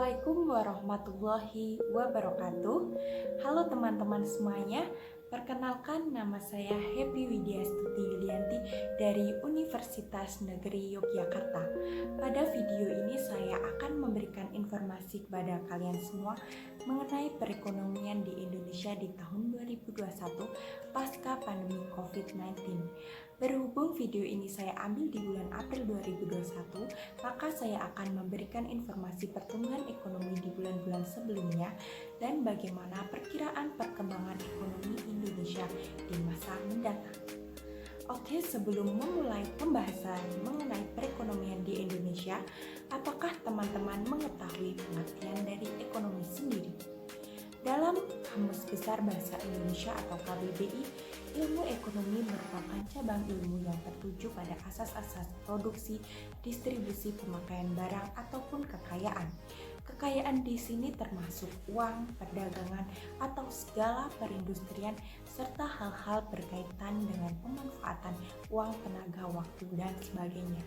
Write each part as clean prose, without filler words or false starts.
Assalamualaikum warahmatullahi wabarakatuh. Halo teman-teman semuanya. Perkenalkan, nama saya Happy Widyastuti Yulianti dari Universitas Negeri Yogyakarta. Pada video ini saya akan memberikan informasi kepada kalian semua mengenai perekonomian di Indonesia di tahun 2021 pasca pandemi COVID-19. Berhubung video ini saya ambil di bulan April 2021, maka saya akan memberikan informasi pertumbuhan ekonomi di bulan-bulan sebelumnya dan bagaimana perkiraan perkembangan ekonomi Indonesia di masa mendatang. Oke, sebelum memulai pembahasan mengenai perekonomian di Indonesia, apakah teman-teman mengetahui pengertian dari ekonomi sendiri? Dalam Kamus Besar Bahasa Indonesia atau KBBI, ilmu ekonomi merupakan cabang ilmu yang tertuju pada asas-asas produksi, distribusi, pemakaian barang, ataupun kekayaan. Kekayaan di sini termasuk uang, perdagangan, atau segala perindustrian, serta hal-hal berkaitan dengan pemanfaatan uang, tenaga, waktu, dan sebagainya.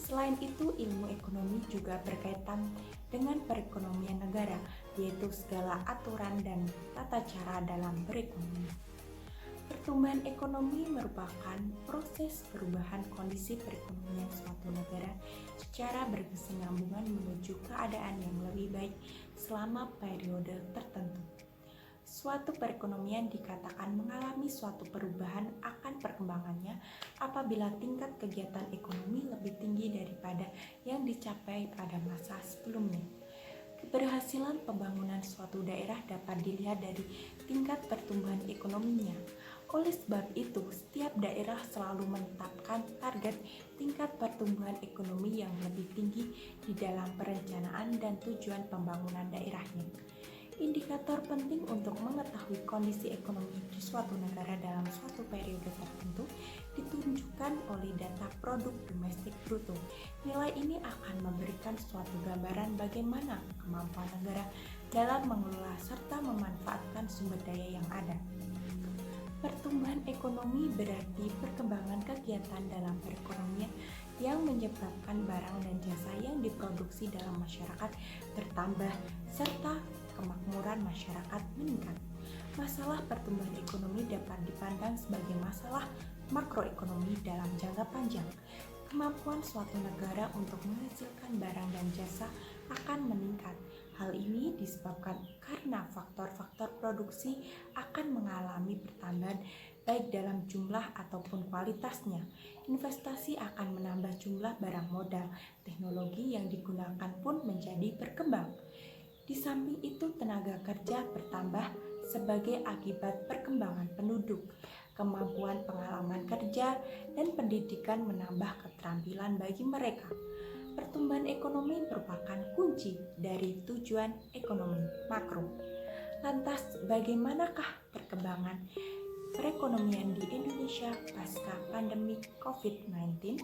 Selain itu, ilmu ekonomi juga berkaitan dengan perekonomian negara, yaitu segala aturan dan tata cara dalam berekonomi. Pertumbuhan ekonomi merupakan proses perubahan kondisi perekonomian suatu negara secara berkesinambungan menuju keadaan yang lebih baik selama periode tertentu. Suatu perekonomian dikatakan mengalami suatu perubahan akan perkembangannya apabila tingkat kegiatan ekonomi lebih tinggi daripada yang dicapai pada masa sebelumnya. Keberhasilan pembangunan suatu daerah dapat dilihat dari tingkat pertumbuhan ekonominya. Oleh sebab itu, setiap daerah selalu menetapkan target tingkat pertumbuhan ekonomi yang lebih tinggi di dalam perencanaan dan tujuan pembangunan daerahnya. Indikator penting untuk mengetahui kondisi ekonomi di suatu negara dalam suatu periode tertentu ditunjukkan oleh data produk domestik bruto. Nilai ini akan memberikan suatu gambaran bagaimana kemampuan negara dalam mengelola serta memanfaatkan sumber daya yang ada. Pertumbuhan ekonomi berarti perkembangan kegiatan dalam perekonomian yang menyebabkan barang dan jasa yang diproduksi dalam masyarakat bertambah serta kemakmuran masyarakat meningkat. Masalah pertumbuhan ekonomi dapat dipandang sebagai masalah makroekonomi dalam jangka panjang. Kemampuan suatu negara untuk menghasilkan barang dan jasa akan meningkat. Hal ini disebabkan karena faktor-faktor produksi akan mengalami pertambahan baik dalam jumlah ataupun kualitasnya. Investasi akan menambah jumlah barang modal, teknologi yang digunakan pun menjadi berkembang. Di samping itu, tenaga kerja bertambah sebagai akibat perkembangan penduduk. Kemampuan pengalaman kerja dan pendidikan menambah keterampilan bagi mereka. Pertumbuhan ekonomi merupakan kunci dari tujuan ekonomi makro. Lantas, bagaimanakah perkembangan perekonomian di Indonesia pasca pandemi COVID-19?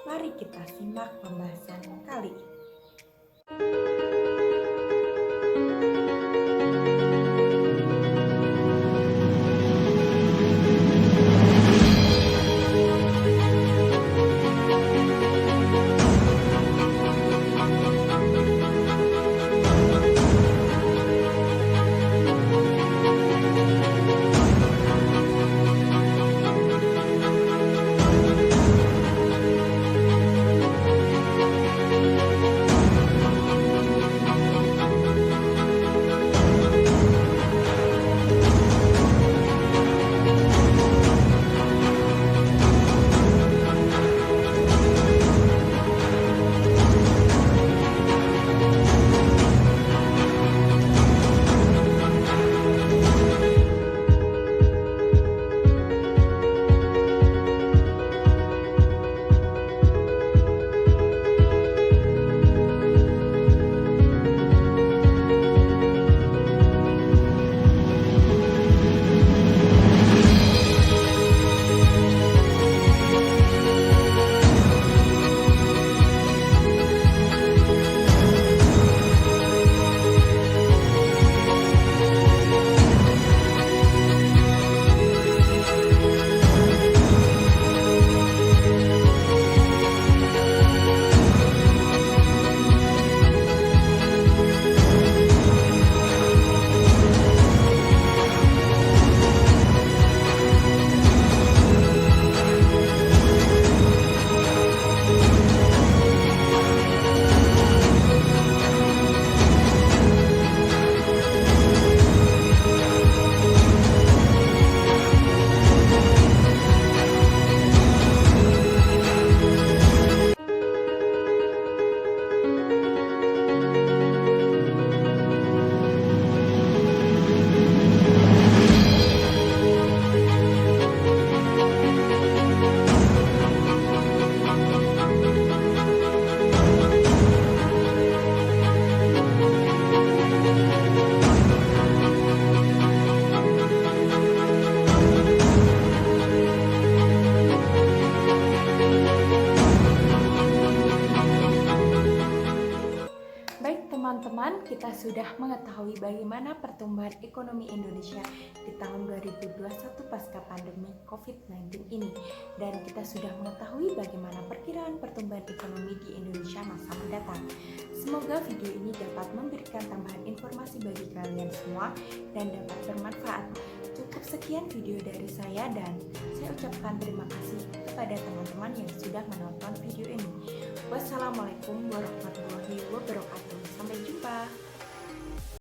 Mari kita simak pembahasan kali ini. teman-teman, kita sudah mengetahui bagaimana pertumbuhan ekonomi Indonesia di tahun 2021 pasca pandemi COVID-19 ini. Dan kita sudah mengetahui bagaimana perkiraan pertumbuhan ekonomi di Indonesia masa mendatang. Semoga video ini dapat memberikan tambahan informasi bagi kalian semua dan dapat bermanfaat. Cukup sekian video dari saya dan saya ucapkan terima kasih kepada teman-teman yang sudah menonton video ini. Wassalamualaikum warahmatullahi wabarakatuh. Sampai jumpa.